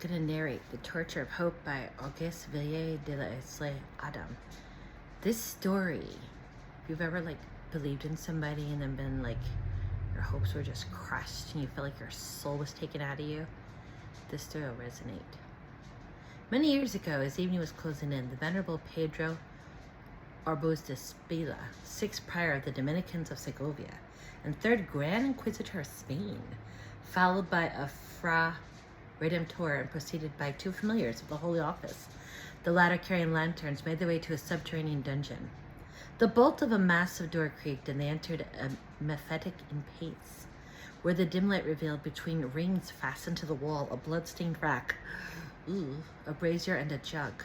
going to narrate The Torture of Hope by Auguste Villiers de l'Isle Adam. This story, if you've ever believed in somebody and then been your hopes were just crushed and you felt like your soul was taken out of you, this story will resonate. Many years ago, as evening was closing in, the Venerable Pedro Auguste Villiers, 6th Prior of the Dominicans of Segovia and 3rd Grand Inquisitor of Spain, followed by a Fra Redemptor and preceded by 2 familiars of the Holy Office, the latter carrying lanterns, made their way to a subterranean dungeon. The bolt of a massive door creaked, and they entered a mephitic impasse, where the dim light revealed between rings fastened to the wall a blood-stained rack, a brazier, and a jug.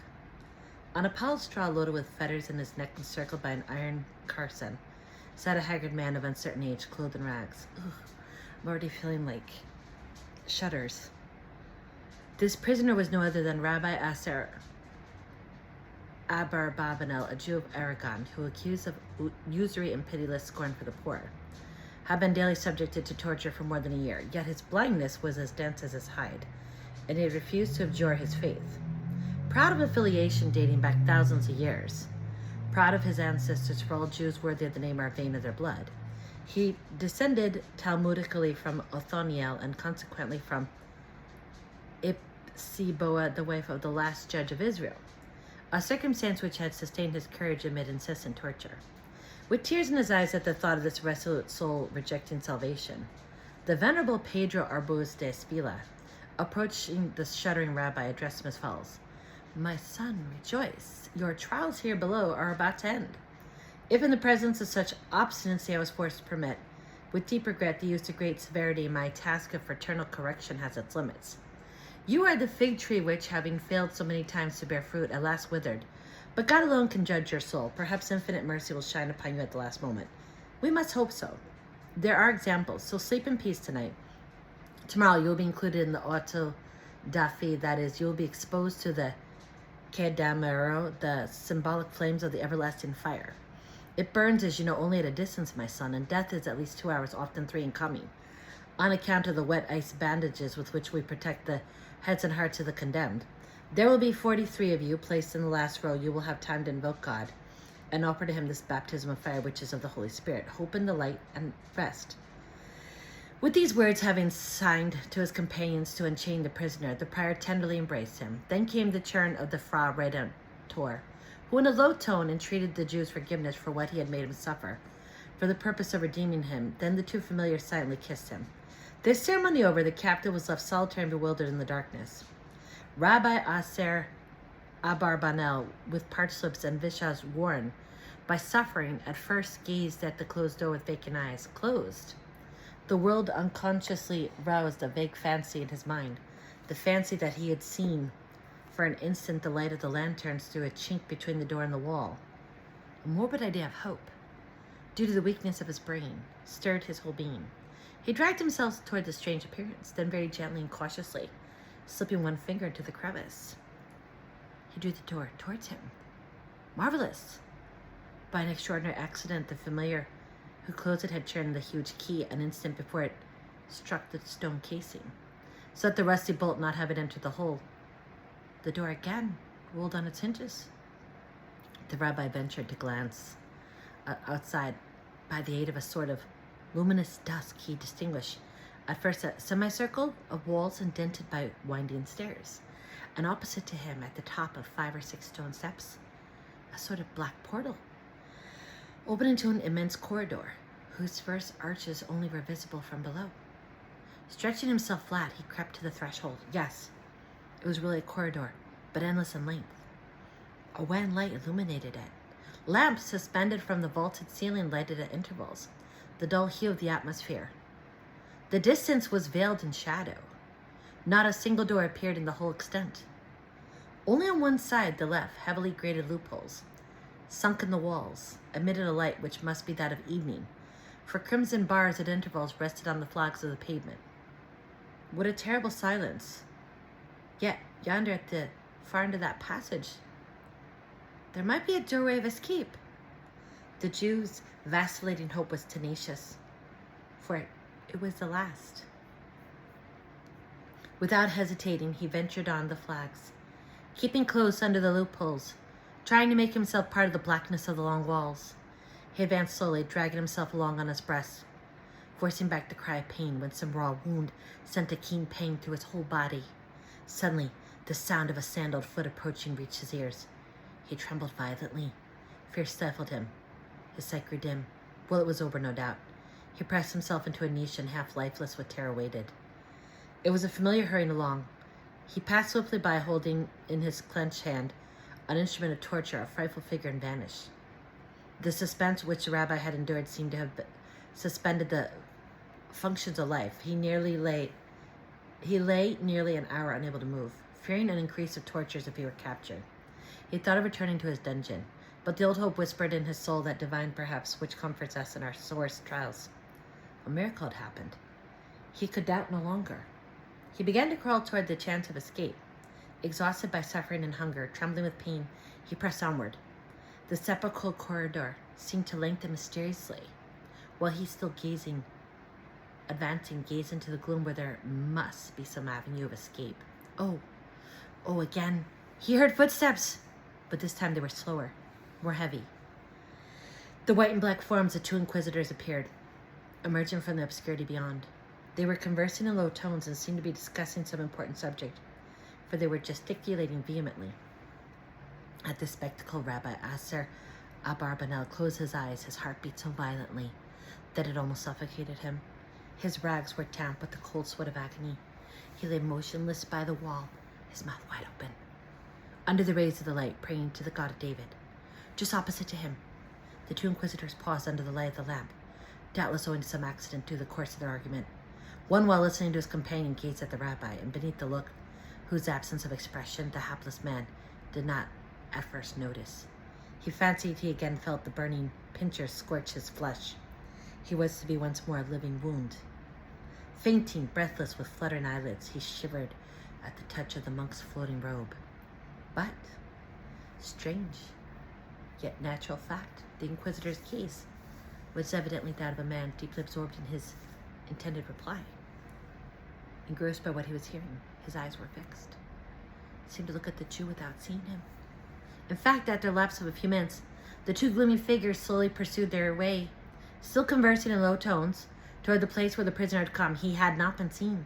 On a pile of straw loaded with fetters in his neck encircled by an iron carson, sat a haggard man of uncertain age, clothed in rags. I'm already feeling shudders. This prisoner was no other than Rabbi Aser Abarbanel, a Jew of Aragon, who, accused of usury and pitiless scorn for the poor, had been daily subjected to torture for more than a year. Yet his blindness was as dense as his hide, and he had refused to abjure his faith. Proud of affiliation dating back thousands of years, proud of his ancestors, for all Jews worthy of the name are vain of their blood, he descended Talmudically from Othoniel and consequently from Ipsiboa, the wife of the last judge of Israel, a circumstance which had sustained his courage amid incessant torture. With tears in his eyes at the thought of this resolute soul rejecting salvation, the Venerable Pedro Auguste Villiers, approaching the shuddering rabbi, addressed him as follows: "My son, rejoice. Your trials here below are about to end. If in the presence of such obstinacy I was forced to permit, with deep regret, the use of great severity, my task of fraternal correction has its limits. You are the fig tree which, having failed so many times to bear fruit, at last withered. But God alone can judge your soul. Perhaps infinite mercy will shine upon you at the last moment. We must hope so. There are examples, so sleep in peace tonight. Tomorrow you will be included in the auto da fe, that is, you will be exposed to the Kedamero, the symbolic flames of the everlasting fire. It burns, as you know, only at a distance, my son, and death is at least 2 hours, often 3 in coming, on account of the wet ice bandages with which we protect the heads and hearts of the condemned. There will be 43 of you placed in the last row. You will have time to invoke God and offer to him this baptism of fire, which is of the Holy Spirit. Hope in the light and rest." With these words, having signed to his companions to unchain the prisoner, the prior tenderly embraced him. Then came the turn of the Fra Redemptor, who in a low tone entreated the Jew's forgiveness for what he had made him suffer, for the purpose of redeeming him. Then the 2 familiars silently kissed him. This ceremony over, the captive was left solitary and bewildered in the darkness. Rabbi Aser Abarbanel, with parched lips and visage worn by suffering, at first gazed at the closed door with vacant eyes. Closed. The world unconsciously roused a vague fancy in his mind, the fancy that he had seen for an instant the light of the lanterns through a chink between the door and the wall. A morbid idea of hope, due to the weakness of his brain, stirred his whole being. He dragged himself toward the strange appearance, then very gently and cautiously, slipping one finger into the crevice, he drew the door towards him. Marvelous! By an extraordinary accident, the familiar who closed it had turned the huge key an instant before it struck the stone casing, so that the rusty bolt not having entered the hole, the door again rolled on its hinges. The rabbi ventured to glance outside. By the aid of a sort of luminous dusk, he distinguished at first a semicircle of walls indented by winding stairs, and opposite to him, at the top of 5 or 6 stone steps, a sort of black portal, open into an immense corridor, whose first arches only were visible from below. Stretching himself flat, he crept to the threshold. Yes, it was really a corridor, but endless in length. A wan light illuminated it. Lamps suspended from the vaulted ceiling lighted at intervals the dull hue of the atmosphere. The distance was veiled in shadow. Not a single door appeared in the whole extent. Only on one side, the left, heavily grated loopholes, sunk in the walls, emitted a light which must be that of evening, for crimson bars at intervals rested on the flags of the pavement. What a terrible silence! Yet, yonder at the far end of that passage, there might be a doorway of escape. The Jew's vacillating hope was tenacious, for it was the last. Without hesitating, he ventured on the flags, keeping close under the loopholes, trying to make himself part of the blackness of the long walls. He advanced slowly, dragging himself along on his breast, forcing back the cry of pain when some raw wound sent a keen pain through his whole body. Suddenly, the sound of a sandaled foot approaching reached his ears. He trembled violently. Fear stifled him. His sight grew dim. Well, it was over, no doubt. He pressed himself into a niche and, half lifeless with terror, waited. It was a familiar hurrying along. He passed swiftly by, holding in his clenched hand an instrument of torture, a frightful figure, and vanished. The suspense which the rabbi had endured seemed to have suspended the functions of life. He lay nearly an hour unable to move, fearing an increase of tortures if he were captured. He thought of returning to his dungeon, but the old hope whispered in his soul, that divine perhaps which comforts us in our sorest trials. A miracle had happened. He could doubt no longer. He began to crawl toward the chance of escape. Exhausted by suffering and hunger, trembling with pain, he pressed onward. The sepulchral corridor seemed to lengthen mysteriously, while he still gazed into the gloom where there must be some avenue of escape. Oh, again. He heard footsteps, but this time they were slower, more heavy. The white and black forms of two inquisitors appeared, emerging from the obscurity beyond. They were conversing in low tones and seemed to be discussing some important subject, for they were gesticulating vehemently. At this spectacle, Rabbi Aser Abarbanel closed his eyes. His heart beat so violently that it almost suffocated him. His rags were damp with the cold sweat of agony. He lay motionless by the wall, his mouth wide open, under the rays of the light, praying to the God of David. Just opposite to him, the two inquisitors paused under the light of the lamp, doubtless owing to some accident through the course of their argument. One, while listening to his companion, gazed at the rabbi, and beneath the look, whose absence of expression the hapless man did not at first notice, he fancied he again felt the burning pincers scorch his flesh. He was to be once more a living wound. Fainting, breathless, with fluttering eyelids, he shivered at the touch of the monk's floating robe. But, strange, yet natural fact, the inquisitor's gaze was evidently that of a man deeply absorbed in his intended reply. Engrossed by what he was hearing, his eyes were fixed. He seemed to look at the Jew without seeing him. In fact, after the lapse of a few minutes, the two gloomy figures slowly pursued their way, still conversing in low tones, toward the place where the prisoner had come. He had not been seen.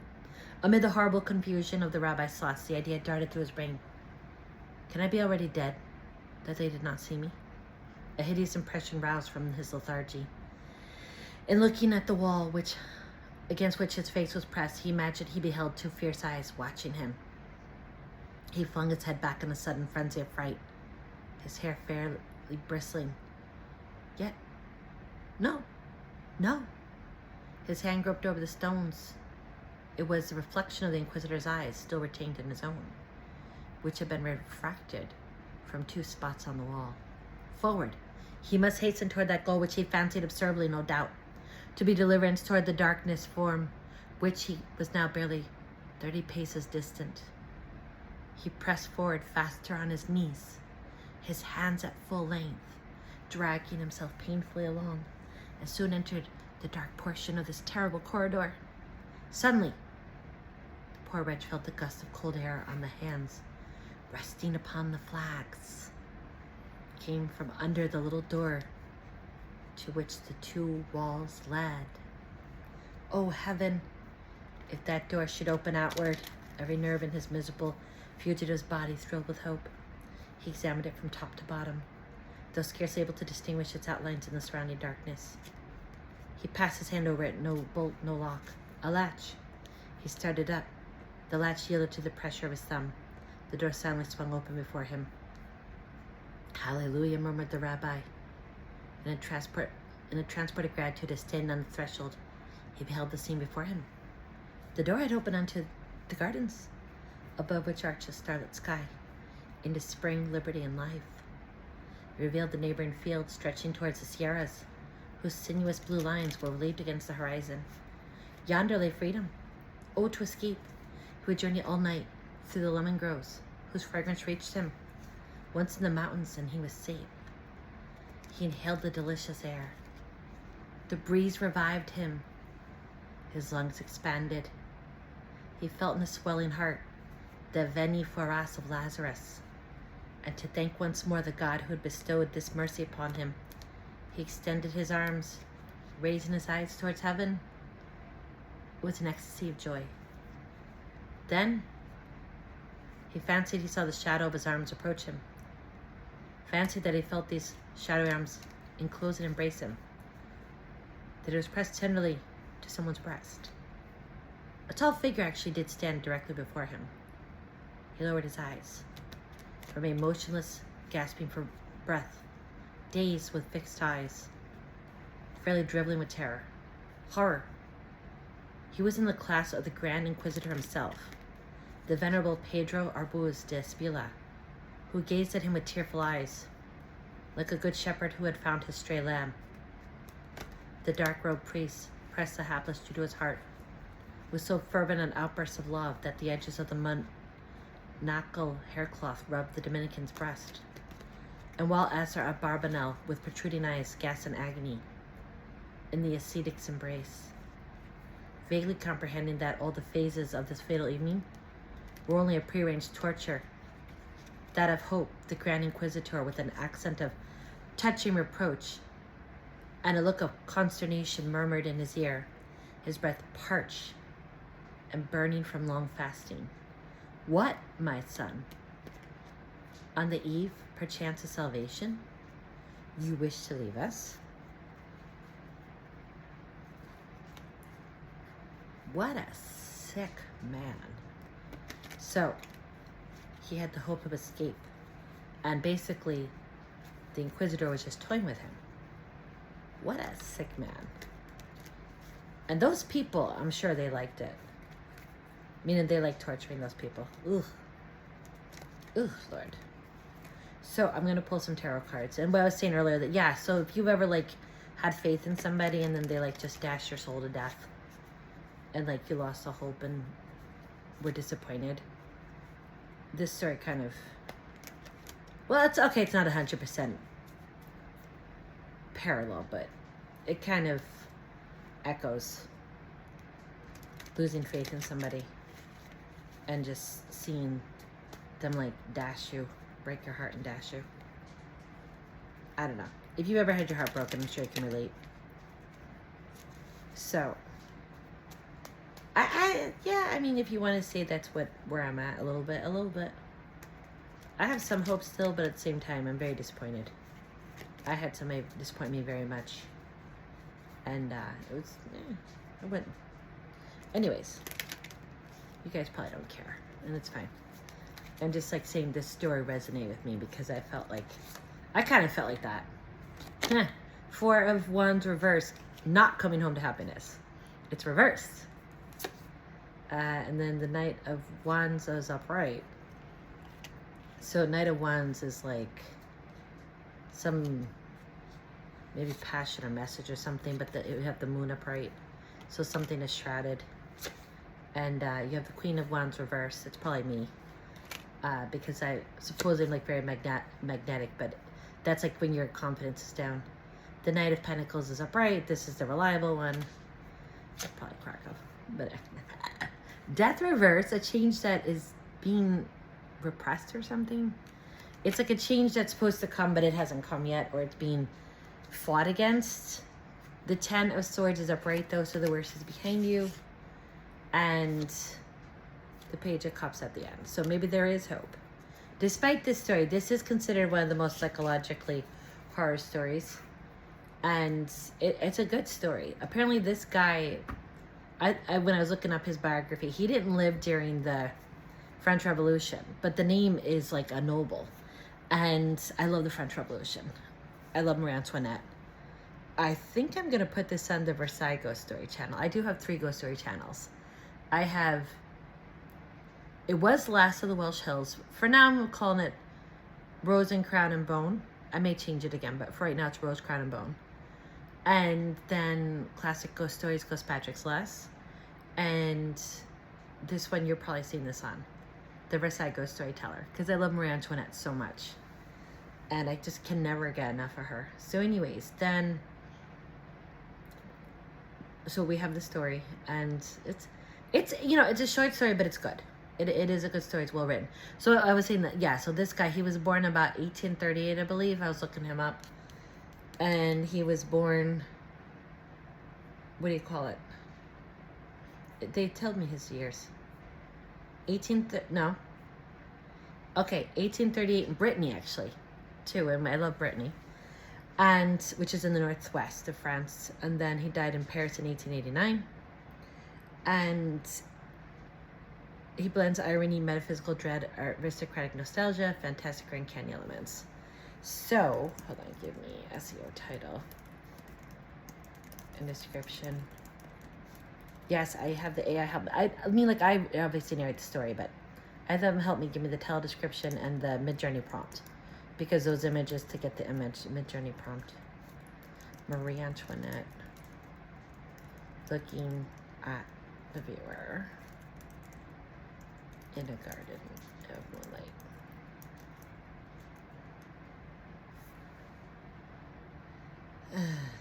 Amid the horrible confusion of the rabbi's thoughts, the idea darted through his brain. Can I be already dead, that they did not see me? A hideous impression roused from his lethargy. In looking at the wall against which his face was pressed, he imagined he beheld two fierce eyes watching him. He flung his head back in a sudden frenzy of fright, his hair fairly bristling. Yet, no. His hand groped over the stones. It was the reflection of the inquisitor's eyes, still retained in his own, which had been refracted from two spots on the wall. Forward. He must hasten toward that goal which he fancied absurdly, no doubt, to be deliverance toward the darkness from which he was now barely 30 paces distant. He pressed forward faster on his knees, his hands at full length, dragging himself painfully along, and soon entered the dark portion of this terrible corridor. Suddenly, the poor wretch felt a gust of cold air on the hands resting upon the flags. It came from under the little door to which the two walls led. Oh, heaven! If that door should open outward, every nerve in his miserable fugitive's body thrilled with hope. He examined it from top to bottom, though scarcely able to distinguish its outlines in the surrounding darkness. He passed his hand over it, no bolt, no lock. A latch. He started up. The latch yielded to the pressure of his thumb. The door silently swung open before him. Hallelujah, murmured the rabbi. In a transport of gratitude, as standing on the threshold, he beheld the scene before him. The door had opened onto the gardens, above which arched a starlit sky, into spring, liberty, and life. It revealed the neighboring fields stretching towards the Sierras, whose sinuous blue lines were relieved against the horizon. Yonder lay freedom. Oh, to escape! He would journey all night through the lemon groves, whose fragrance reached him. Once in the mountains, and he was safe. He inhaled the delicious air. The breeze revived him. His lungs expanded. He felt in his swelling heart the veni foras of Lazarus, and to thank once more the God who had bestowed this mercy upon him, he extended his arms, raising his eyes towards heaven. It was an ecstasy of joy. Then he fancied he saw the shadow of his arms approach him. Fancied that he felt these shadowy arms enclose and embrace him. That it was pressed tenderly to someone's breast. A tall figure actually did stand directly before him. He lowered his eyes, remained motionless, gasping for breath, dazed with fixed eyes, fairly dribbling with terror. Horror. He was in the class of the Grand Inquisitor himself, the venerable Pedro Arbuz de Espila, who gazed at him with tearful eyes, like a good shepherd who had found his stray lamb. The dark-robed priest pressed the hapless Jew to his heart with so fervent an outburst of love that the edges of the monacal haircloth rubbed the Dominican's breast. And while Asar Abarbanel, with protruding eyes, gasped in agony in the ascetic's embrace, vaguely comprehending that all the phases of this fatal evening were only a prearranged torture, that of hope, the Grand Inquisitor, with an accent of touching reproach and a look of consternation, murmured in his ear, his breath parched and burning from long fasting. "What, my son? On the eve, perchance, of salvation, you wish to leave us?" What a sick man. So, he had the hope of escape. And basically, the Inquisitor was just toying with him. What a sick man. And those people, I'm sure they liked it. Meaning they like torturing those people. Ugh. Ugh, Lord. So I'm going to pull some tarot cards. And what I was saying earlier, that yeah, so if you've ever like had faith in somebody and then they like just dash your soul to death, and like you lost all hope and were disappointed, this story kind of, well, it's okay, it's not 100% parallel, but it kind of echoes losing faith in somebody and just seeing them like dash you, break your heart and dash you. I don't know. If you've ever had your heart broken, I'm sure you can relate. So I mean, if you want to say that's where I'm at a little bit. I have some hope still, but at the same time, I'm very disappointed. I had somebody disappoint me very much. And it was, I wouldn't. Anyways, you guys probably don't care, and it's fine. I'm just like saying this story resonated with me because I kind of felt like that. Four of Wands reversed, not coming home to happiness. It's reversed. And then the Knight of Wands is upright. So Knight of Wands is like some maybe passion or message or something, but you have the Moon upright. So something is shrouded. And you have the Queen of Wands reversed. It's probably me. Because I suppose I'm like very magnetic, but that's like when your confidence is down. The Knight of Pentacles is upright. This is the reliable one. I'll probably crack up. But Death reverse, a change that is being repressed or something. It's like a change that's supposed to come, but it hasn't come yet, or it's being fought against. The Ten of Swords is upright though, so the worst is behind you. And the Page of Cups at the end. So maybe there is hope. Despite this story, this is considered one of the most psychologically horror stories. And it's a good story. Apparently this guy, when I was looking up his biography, he didn't live during the French Revolution, but the name is like a noble. And I love the French Revolution. I love Marie Antoinette. I think I'm going to put this on the Versailles Ghost Story channel. I do have 3 Ghost Story channels. I have, it was Last of the Welsh Hills. For now, I'm calling it Rose and Crown and Bone. I may change it again, but for right now, it's Rose, Crown and Bone. And then Classic Ghost Stories, Ghost Patrick's Less. And this one, you're probably seeing this on the Versailles Ghost Storyteller, because I love Marie Antoinette so much. And I just can never get enough of her. So anyways, then, so we have the story, and It's, you know, it's a short story, but it's good. It is a good story. It's well written. So I was saying that, yeah, so this guy, he was born about 1838, I believe. I was looking him up. And he was born, what do you call it? They told me his years. 1838 in Brittany, actually, too. And I love Brittany. And, which is in the northwest of France. And then he died in Paris in 1889. And he blends irony, metaphysical dread, aristocratic nostalgia, fantastic and uncanny elements. So, hold on, give me SEO title and description. Yes, I have the AI help. I mean, like, I obviously narrate the story, but I have them help me give me the title description and the Midjourney prompt, because those images, to get the image, Midjourney prompt. Marie Antoinette looking at the viewer in a garden of moonlight.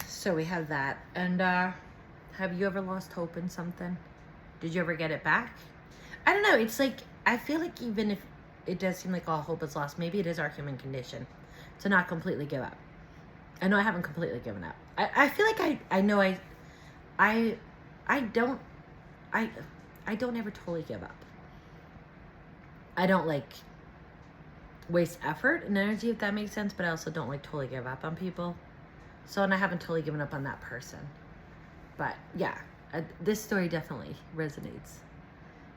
So we have that. And have you ever lost hope in something? Did you ever get it back? I don't know. It's like, I feel like even if it does seem like all hope is lost, maybe it is our human condition to not completely give up. I know I haven't completely given up. I feel like I know I don't ever totally give up. I don't like waste effort and energy, if that makes sense, but I also don't like totally give up on people. So, and I haven't totally given up on that person. But yeah, this story definitely resonates.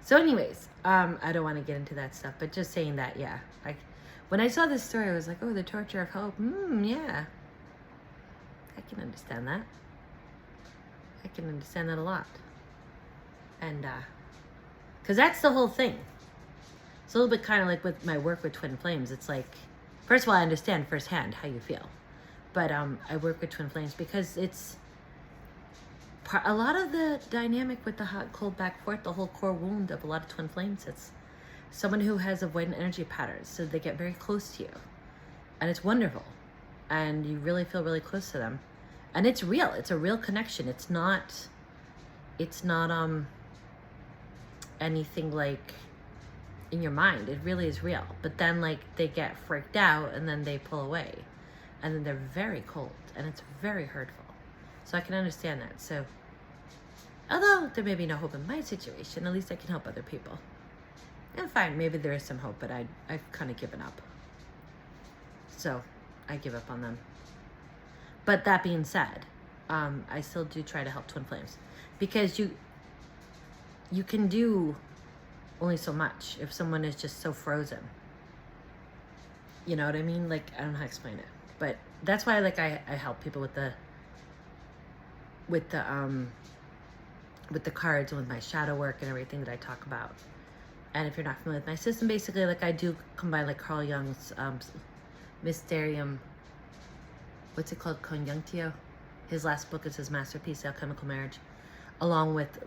So anyways, I don't want to get into that stuff, but just saying that, yeah. Like, when I saw this story, I was like, oh, the torture of hope. Yeah. I can understand that. I can understand that a lot. And, because that's the whole thing. It's a little bit kind of like with my work with Twin Flames. It's like, first of all, I understand firsthand how you feel. But I work with Twin Flames because it's a lot of the dynamic with the hot, cold, back, forth, the whole core wound of a lot of Twin Flames. It's someone who has avoidant energy patterns, so they get very close to you. And it's wonderful. And you really feel really close to them. And it's real. It's a real connection. It's not anything like in your mind. It really is real. But then, like, they get freaked out and then they pull away. And then they're very cold, and it's very hurtful. So I can understand that. So, although there may be no hope in my situation, at least I can help other people. And fine, maybe there is some hope, but I've kind of given up. So, I give up on them. But that being said, I still do try to help Twin Flames. Because you can do only so much if someone is just so frozen. You know what I mean? Like, I don't know how to explain it. But that's why, like, I help people with the cards and with my shadow work and everything that I talk about. And if you're not familiar with my system, basically, like, I do combine, like, Carl Jung's Mysterium, what's it called, Conjunctio? His last book is his masterpiece, Alchemical Marriage, along with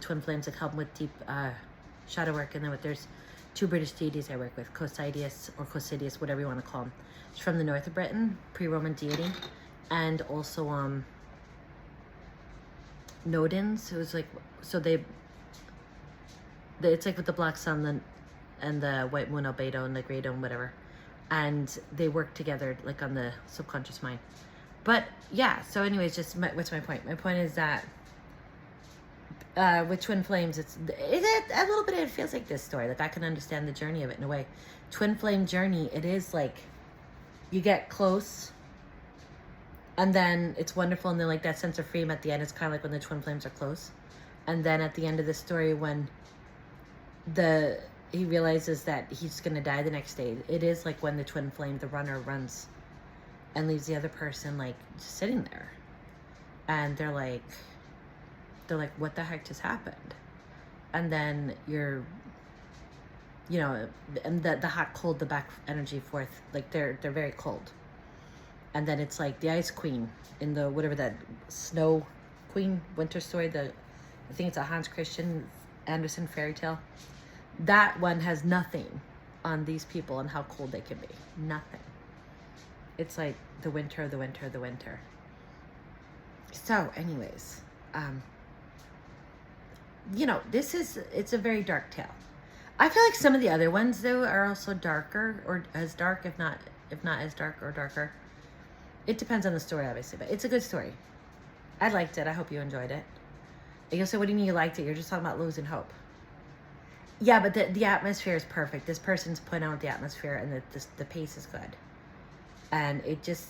Twin Flames, like, help with deep shadow work. And then there's two British deities I work with, Cosidius, or Cosidius, whatever you want to call them. It's from the north of Britain, pre-Roman deity. And also Nodens, who was like, so it's like with the black sun and the white moon, albedo, and the gray dome, whatever. And they work together, like, on the subconscious mind. But yeah, so anyways, what's my point? My point is that with Twin Flames, it a little bit, it feels like this story. Like, I can understand the journey of it in a way. Twin Flame journey, it is like, you get close, and then it's wonderful, and then, like, that sense of freedom at the end is kind of like when the Twin Flames are close. And then at the end of the story, when he realizes that he's going to die the next day, it is like when the Twin Flame, the runner, runs and leaves the other person, like, just sitting there. And they're like, what the heck just happened? And then and the hot, cold, the back energy forth, like, they're very cold. And then it's like the Ice Queen in the, whatever that Snow Queen winter story, I think it's a Hans Christian Andersen fairy tale. That one has nothing on these people and how cold they can be. Nothing. It's like the winter, the winter, the winter. So anyways, you know, it's a very dark tale. I feel like some of the other ones though are also darker, or as dark, if not as dark or darker. It depends on the story, obviously, but it's a good story. I liked it. I hope you enjoyed it. And you'll say, what do you mean you liked it? You're just talking about losing hope. Yeah, but the atmosphere is perfect. This person's putting out the atmosphere, and the pace is good. And it just,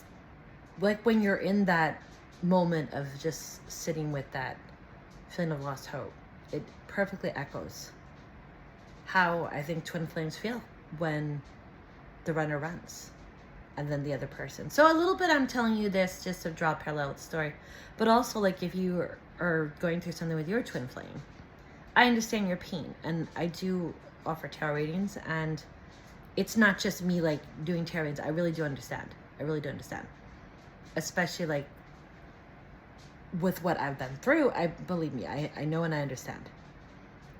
like when you're in that moment of just sitting with that feeling of lost hope, it perfectly echoes how I think twin flames feel when the runner runs and then the other person. So a little bit I'm telling you this just to draw a parallel with the story, but also like if you are going through something with your twin flame, I understand your pain, and I do offer tarot readings, and it's not just me like doing tarot readings. I really do understand. I really do understand, especially like with what I've been through. Believe me, I know and I understand,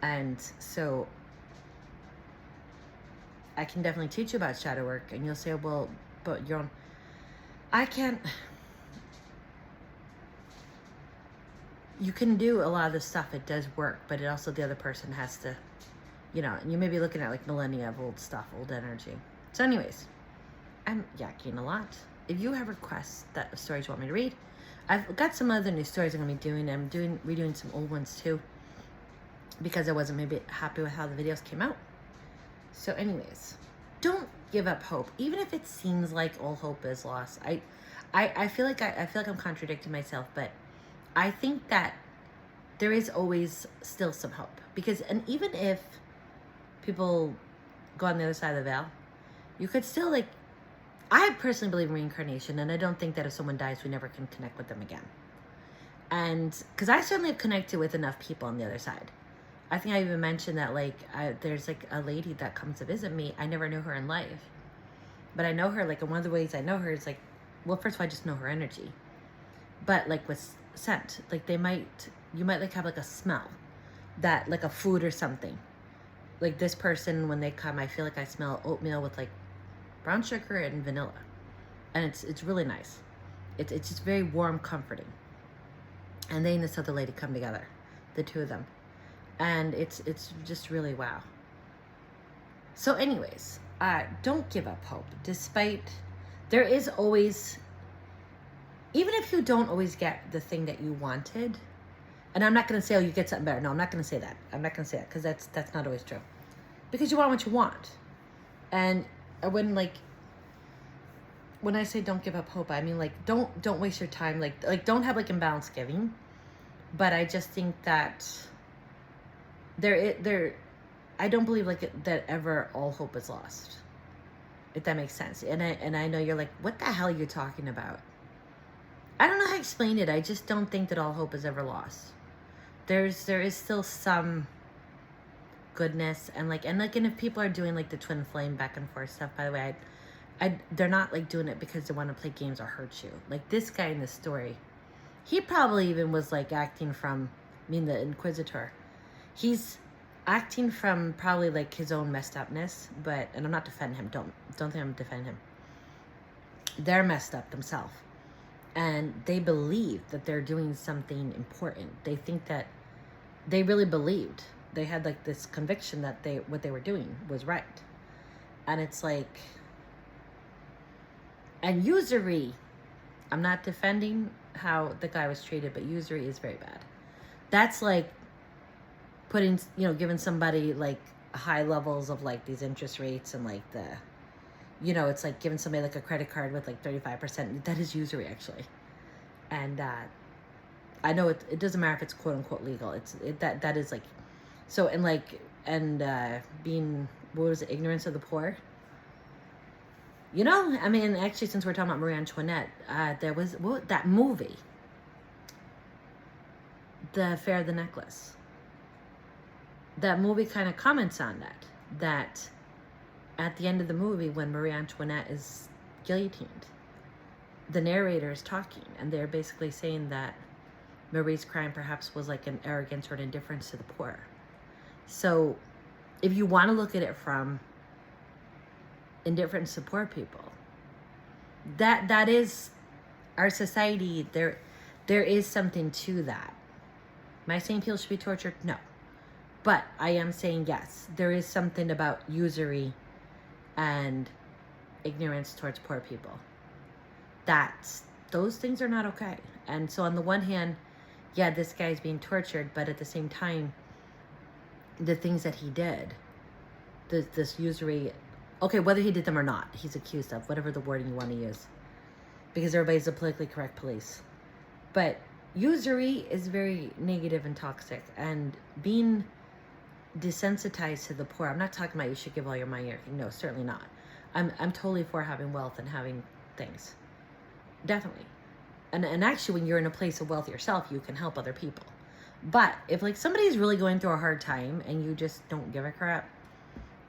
and so I can definitely teach you about shadow work, and you'll say, well, but you're on. I can't. You can do a lot of this stuff. It does work, but it also, the other person has to, you know, and you may be looking at like millennia of old stuff, old energy. So anyways, I'm yakking a lot. If you have requests that stories you want me to read, I've got some other new stories I'm going to be doing. I'm redoing some old ones too, because I wasn't maybe happy with how the videos came out. So anyways, don't give up hope, even if it seems like all hope is lost. I feel like I'm contradicting myself, but I think that there is always still some hope, because, and even if people go on the other side of the veil, you could still, like, I personally believe in reincarnation, and I don't think that if someone dies, we never can connect with them again. And because I certainly have connected with enough people on the other side. I think I even mentioned that, like, there's like a lady that comes to visit me. I never knew her in life, but I know her, like, and one of the ways I know her is like, well, first of all, I just know her energy, but like with scent, like you might like have like a smell that, like a food or something. Like this person, when they come, I feel like I smell oatmeal with like brown sugar and vanilla, and it's really nice. It's just very warm, comforting. And they and this other lady come together, the two of them, and it's just really wow. So anyways, don't give up hope, despite there is always, even if you don't always get the thing that you wanted. And I'm not going to say, oh, you get something better. No, I'm not going to say that. I'm not going to say that, because that's not always true. Because you want what you want. And when I say don't give up hope, I mean like don't waste your time. Like don't have like imbalanced giving. But I just think that I don't believe like that ever all hope is lost. If that makes sense. And I know you're like, what the hell are you talking about? I don't know how to explain it. I just don't think that all hope is ever lost. There is still some goodness, and if people are doing like the twin flame back and forth stuff, by the way, they're not like doing it because they want to play games or hurt you. Like this guy in this story, he probably even was like acting from, I mean, the Inquisitor, he's acting from probably like his own messed upness, and I'm not defending him. Don't think I'm defending him. They're messed up themselves. And they believe that they're doing something important. They think that they really believed. They had like this conviction that what they were doing was right. And it's like, and usury, I'm not defending how the guy was treated, but usury is very bad. That's like putting, giving somebody like high levels of like these interest rates, and like it's like giving somebody like a credit card with like 35%. That is usury, actually. And I know it doesn't matter if it's quote unquote legal. That is like, so, and being, what was it, ignorance of the poor. I mean, actually, since we're talking about Marie Antoinette, there was that movie, The Affair of the Necklace. That movie kind of comments on that at the end of the movie, when Marie Antoinette is guillotined, the narrator is talking, and they're basically saying that Marie's crime perhaps was like an arrogance or an indifference to the poor. So if you want to look at it from indifference to poor people, that is our society. There is something to that. Am I saying people should be tortured? No. But I am saying, yes, there is something about usury and ignorance towards poor people. Those things are not okay. And so on the one hand, yeah, this guy's being tortured, but at the same time, the things that he did, this usury, okay, whether he did them or not, he's accused of, whatever the wording you want to use, because everybody's a politically correct police. But usury is very negative and toxic, and being desensitized to the poor, I'm not talking about you should give all your money or anything. No, certainly not. I'm totally for having wealth and having things. Definitely. And actually, when you're in a place of wealth yourself, you can help other people. But if like somebody's really going through a hard time and you just don't give a crap,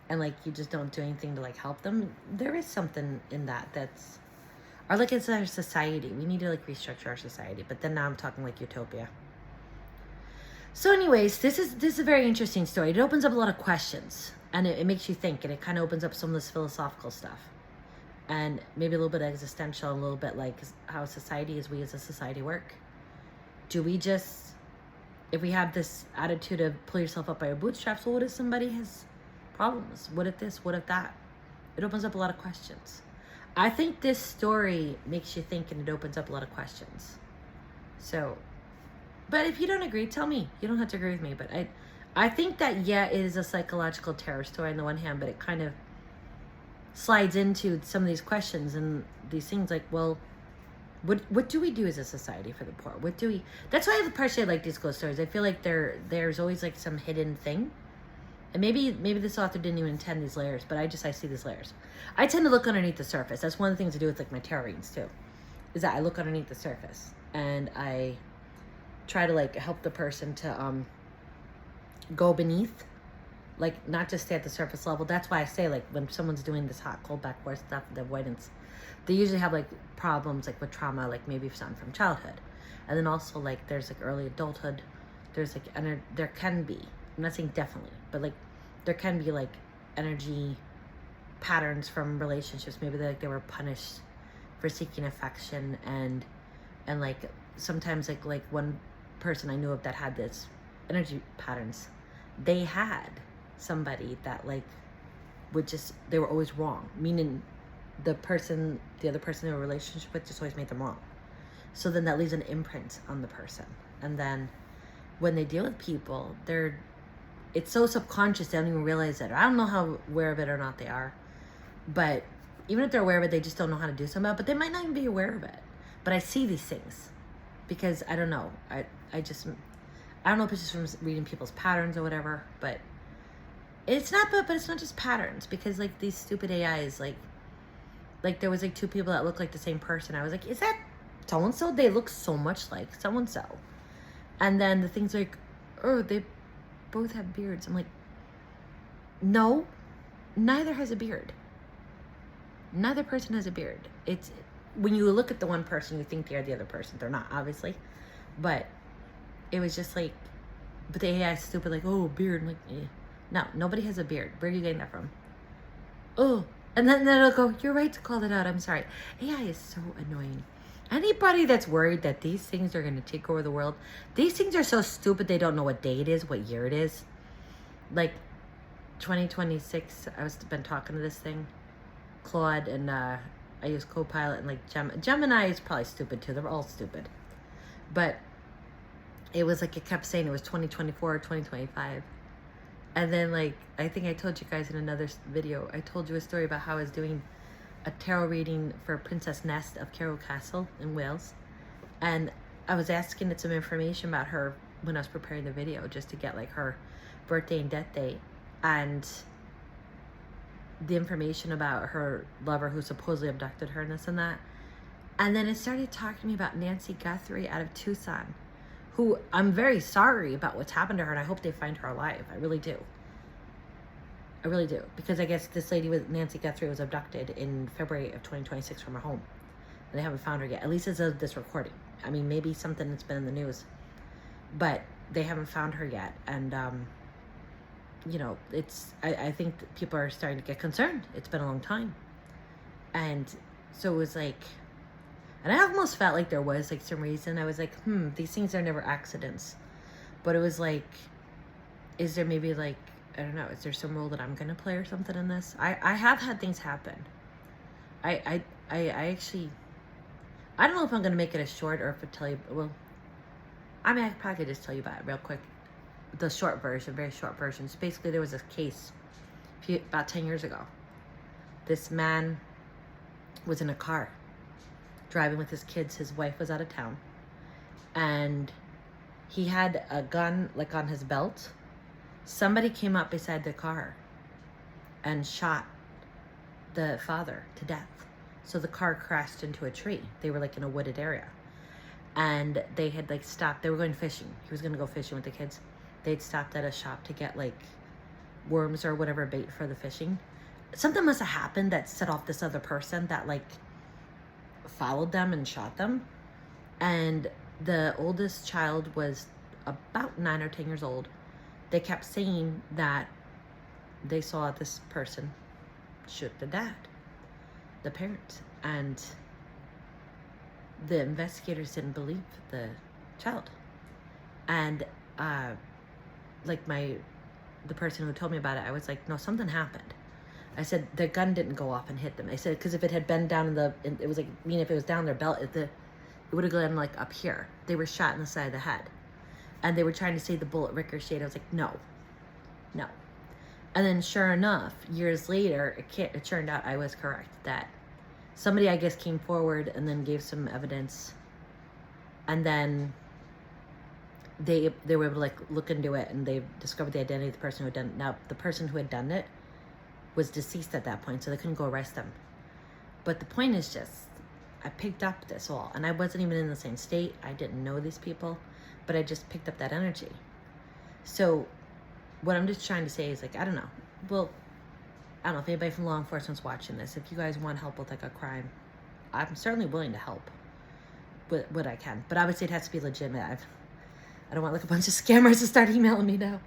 and like you just don't do anything to like help them, there is something in that's, or like it's our society. We need to like restructure our society. But then now I'm talking like utopia. So anyways, this is a very interesting story. It opens up a lot of questions, and it makes you think, and it kind of opens up some of this philosophical stuff, and maybe a little bit existential, a little bit like how society is, we as a society work. Do we just, if we have this attitude of pull yourself up by your bootstraps, well, what if somebody has problems? What if this? What if that? It opens up a lot of questions. I think this story makes you think, and it opens up a lot of questions. So, but if you don't agree, tell me. You don't have to agree with me. But I think that, yeah, it is a psychological terror story on the one hand, but it kind of slides into some of these questions and these things like, well, what do we do as a society for the poor? What do we? That's why I partially like these ghost stories. I feel like there's always like some hidden thing. And maybe this author didn't even intend these layers, but I see these layers. I tend to look underneath the surface. That's one of the things I do with like my tarot readings too, is that I look underneath the surface and I try to like help the person to go beneath, like not just stay at the surface level. That's why I say like when someone's doing this hot, cold, back, forth stuff, the avoidance, they usually have like problems like with trauma, like maybe something from childhood, and then also like there's like early adulthood. There's like there can be, I'm not saying definitely, but like there can be like energy patterns from relationships. Maybe they were punished for seeking affection, and like sometimes like one person I knew of that had this energy patterns, they had somebody that like would just, they were always wrong, meaning the other person they were in a relationship with just always made them wrong. So then that leaves an imprint on the person, and then when they deal with people, it's so subconscious they don't even realize it. I don't know how aware of it or not they are, but even if they're aware of it, they just don't know how to do something about it. But they might not even be aware of it. But I see these things because I don't know. I don't know if it's just from reading people's patterns or whatever, but it's not. But it's not just patterns, because like these stupid AIs, like there was like two people that looked like the same person. I was like, is that so and so? They look so much like so and so. And then the thing's like, oh, they both have beards. I'm like, no, neither has a beard. Neither person has a beard. It's when you look at the one person, you think they're the other person. They're not, obviously. But it was just like, but the AI is stupid, like, oh, beard. I'm like, eh. No, nobody has a beard. Where are you getting that from? Oh, and then it'll go, you're right to call that out. I'm sorry. AI is so annoying. Anybody that's worried that these things are going to take over the world, these things are so stupid they don't know what day it is, what year it is. Like 2026, I've been talking to this thing, Claude, and I use Copilot, and like Gemini is probably stupid too. They're all stupid. But it was like it kept saying it was 2024 or 2025. And then like, I think I told you guys in another video, I told you a story about how I was doing a tarot reading for Princess Nest of Carrow Castle in Wales, and I was asking it some information about her when I was preparing the video, just to get like her birthday and death date, and the information about her lover who supposedly abducted her and this and that. And then it started talking to me about Nancy Guthrie out of Tucson, who I'm very sorry about what's happened to her, and I hope they find her alive. I really do. I really do. Because I guess this lady with Nancy Guthrie was abducted in February of 2026 from her home. And they haven't found her yet. At least as of this recording. I mean, maybe something that's been in the news. But they haven't found her yet. And, you know, I think that people are starting to get concerned. It's been a long time. And so it was like, and I almost felt like there was like some reason. I was like, these things are never accidents. But it was like, is there maybe like, I don't know, is there some role that I'm gonna play or something in this? I have had things happen. I actually, I don't know if I'm gonna make it a short or if I tell you, well, I mean, I probably could just tell you about it real quick. The short version, very short version. So basically there was a case about 10 years ago. This man was in a car driving with his kids. His wife was out of town, and he had a gun like on his belt. Somebody came up beside the car and shot the father to death. So the car crashed into a tree. They were like in a wooded area, and they had like stopped. They were going fishing. He was going to go fishing with the kids. They'd stopped at a shop to get like worms or whatever bait for the fishing. Something must have happened that set off this other person that like followed them and shot them. And the oldest child was about 9 or 10 years old. They kept saying that they saw this person shoot the dad, the parent, and the investigators didn't believe the child. And like the person who told me about it, I was like, no, something happened. I said, the gun didn't go off and hit them. I said, because if it had been down it was like, I mean, if it was down their belt, it would have gone like up here. They were shot in the side of the head. And they were trying to say the bullet ricocheted. I was like, no. And then sure enough, years later, it turned out I was correct. That somebody, I guess, came forward and then gave some evidence. And then they were able to like look into it, and they discovered the identity of the person who had done it. Now, the person who had done it was deceased at that point, so they couldn't go arrest them. But the point is just, I picked up this all, and I wasn't even in the same state. I didn't know these people, but I just picked up that energy. So what I'm just trying to say is like, I don't know. Well, I don't know if anybody from law enforcement's watching this. If you guys want help with like a crime, I'm certainly willing to help with what I can. But obviously it has to be legitimate. I don't want like a bunch of scammers to start emailing me now.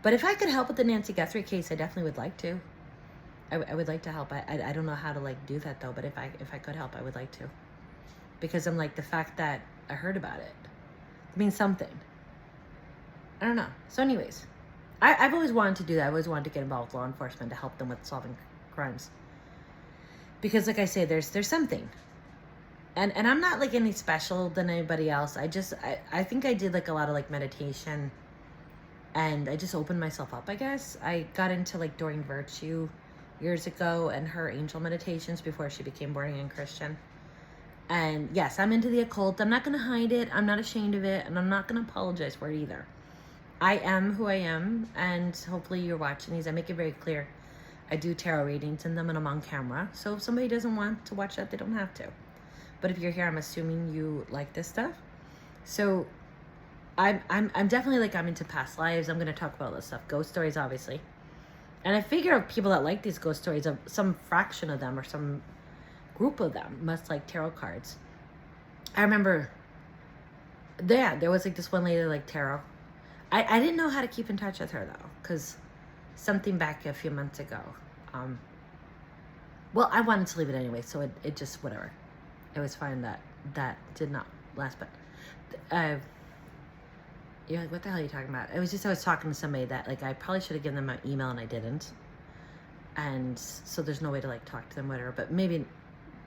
But if I could help with the Nancy Guthrie case, I definitely would like to. I would like to help. I don't know how to like do that though, but if I could help, I would like to. Because I'm like, the fact that I heard about it means something. I don't know. So anyways, I've always wanted to do that. I always wanted to get involved with law enforcement to help them with solving crimes. Because like I say, there's something. And I'm not like any special than anybody else. I think I did like a lot of like meditation, and I just opened myself up, I guess. I got into like Doreen Virtue years ago and her angel meditations before she became born again Christian. And yes, I'm into the occult. I'm not going to hide it. I'm not ashamed of it. And I'm not going to apologize for it either. I am who I am. And hopefully you're watching these. I make it very clear. I do tarot readings in them, and I'm on camera. So if somebody doesn't want to watch that, they don't have to. But if you're here, I'm assuming you like this stuff. So I'm definitely like, I'm into past lives. I'm going to talk about this stuff. Ghost stories, obviously. And I figure people that like these ghost stories, of some fraction of them or some group of them must like tarot cards. I remember there was like this one lady that liked tarot. I didn't know how to keep in touch with her though, because something back a few months ago. Well, I wanted to leave it anyway, so it just, whatever. It was fine that did not last, but you're like, what the hell are you talking about? I was talking to somebody that like, I probably should have given them my email and I didn't. And so there's no way to like talk to them, whatever, but maybe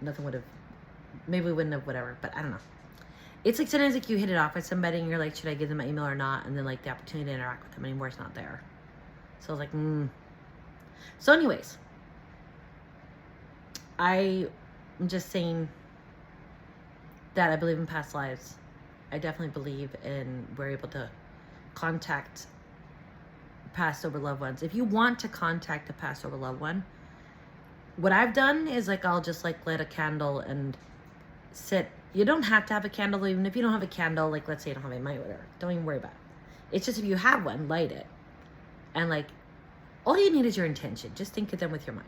we wouldn't have, whatever, but I don't know. It's like sometimes like you hit it off with somebody and you're like, should I give them my email or not? And then like the opportunity to interact with them anymore is not there. So I was like, So anyways, I'm just saying that I believe in past lives. I definitely believe in we're able to contact passed over loved ones. If you want to contact a passed over loved one, what I've done is like, I'll just like light a candle and sit. You don't have to have a candle. Even if you don't have a candle, like let's say you don't have a light, whatever, don't even worry about it. It's just, if you have one, light it. And like, all you need is your intention. Just think of them with your mind.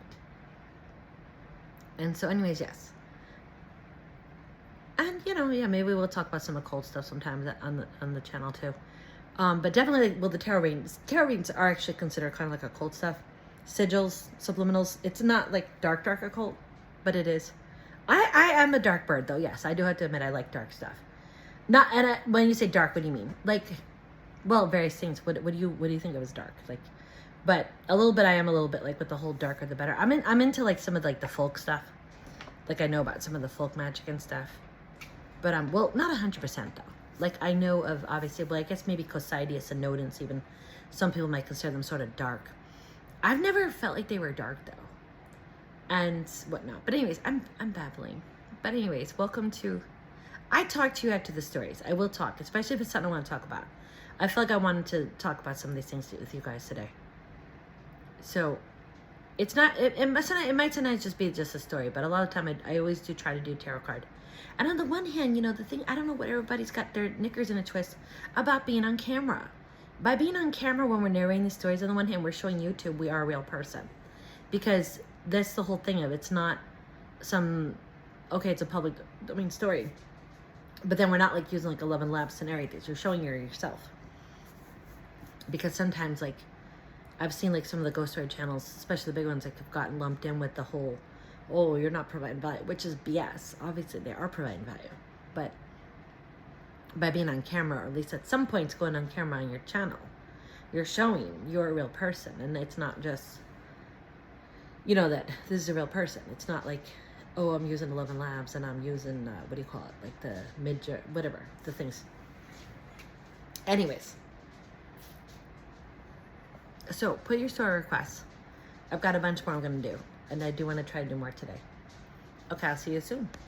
And so anyways, yes. And yeah, maybe we'll talk about some occult stuff sometimes on the channel too. But definitely, well, the tarot readings are actually considered kind of like occult stuff. Sigils, subliminals. It's not like dark occult, but it is. I am a dark bird though. Yes, I do have to admit I like dark stuff. When you say dark, what do you mean? Like, Well, various things. What do you think of as dark? Like, but a little bit. I am a little bit like with the whole darker the better. I'm into like some of like the folk stuff. Like I know about some of the folk magic and stuff. But well, not 100% though. Like I know of obviously. Well, I guess maybe Cosidius and Nodens even. Some people might consider them sort of dark. I've never felt like they were dark though. And whatnot. But anyways, I'm babbling. But anyways, welcome to. I talk to you after the stories. I will talk, especially if it's something I want to talk about. I feel like I wanted to talk about some of these things with you guys today. So, it's not. It might sometimes just be just a story, but a lot of time I always do try to do tarot card. And on the one hand, the thing, I don't know what everybody's got their knickers in a twist about being on camera. By being on camera when we're narrating the stories, on the one hand, we're showing YouTube we are a real person, because that's the whole thing of it's not some. Okay, it's a public domain story. But then we're not like using like 11 labs to narrate these. You're showing yourself. Because sometimes like I've seen like some of the ghost story channels, especially the big ones, like have gotten lumped in with the whole, oh, you're not providing value, which is BS. Obviously they are providing value. But by being on camera, or at least at some points going on camera on your channel, you're showing you're a real person. And it's not just, that this is a real person. It's not like, oh, I'm using 11 labs and I'm using, what do you call it? Like the whatever, the things. Anyways. So, put your story requests. I've got a bunch more I'm going to do. And I do want to try to do more today. Okay, I'll see you soon.